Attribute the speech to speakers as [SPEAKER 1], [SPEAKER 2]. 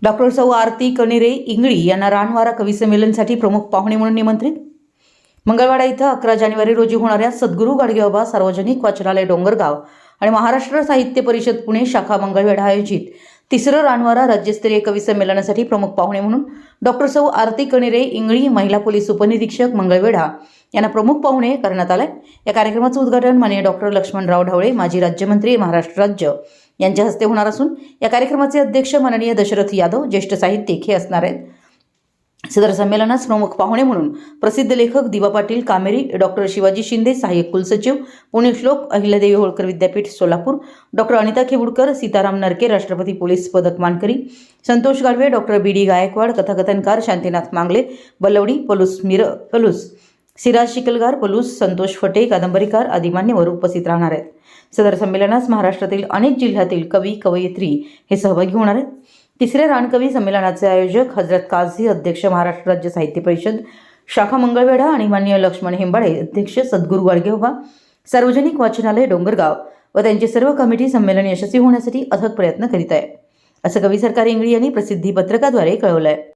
[SPEAKER 1] Doctor सौ आरती कणेरे इंगळी यांना रानवारा कवी संमेलनासाठी प्रमुख पाहुणे म्हणून निमंत्रित. मंगळवाडा इथं 11 जानेवारी रोजी होणाऱ्या सद्गुरू गाडगेबाबा सार्वजनिक वाचनालय डोंगरगाव आणि महाराष्ट्र साहित्य परिषद पुणे शाखा मंगळवेढा आयोजित तिसरं रानवारा राज्यस्तरीय कवी संमेलनासाठी प्रमुख पाहुणे म्हणून डॉक्टर सौ आरती कणेरे इंगळी महिला पोलीस उपनिरीक्षक मंगळवेढा यांना प्रमुख पाहुणे करण्यात आले. या कार्यक्रमाचं उद्घाटन माननीय डॉक्टर लक्ष्मणराव ढवळे माजी राज्यमंत्री महाराष्ट्र राज्य यांच्या हस्ते होणार असून या कार्यक्रमाचे अध्यक्ष माननीय दशरथ यादव ज्येष्ठ साहित्यिक हे असणार आहेत. सदर संमेलनास प्रमुख पाहुणे म्हणून प्रसिद्ध लेखक दिवा पाटील कामेरी, डॉक्टर शिवाजी शिंदे सहाय्यक कुलसचिव पुण्यश्लोक अहिल्यादेवी होळकर विद्यापीठ सोलापूर, डॉक्टर अनिता खेबुडकर, सीताराम नरके राष्ट्रपती पोलीस पदक मानकरी, संतोष गाडवे, डॉक्टर BD गायकवाड कथाकथनकार, शांतीनाथ मांगले बलवडी पलूस, सिराज शिकलगार पलूस, संतोष फटे कादंबरीकार आदी मान्यवर उपस्थित राहणार आहेत. सदर संमेलनास महाराष्ट्रातील अनेक जिल्ह्यातील कवी कवयित्री हे सहभागी होणार आहेत. तिसऱ्या रानकवी संमेलनाचे आयोजक हजरत काझी अध्यक्ष महाराष्ट्र राज्य साहित्य परिषद शाखा मंगळवेढा आणि माननीय लक्ष्मण हेंबाडे अध्यक्ष सद्गुरू गाडगेबाबा सार्वजनिक वाचनालय डोंगरगाव व त्यांची सर्व कमिटी संमेलन यशस्वी होण्यासाठी अथक प्रयत्न करीत आहे, असं कवी सरकार इंगळी यांनी प्रसिद्धी पत्रकाद्वारे कळवलं आहे.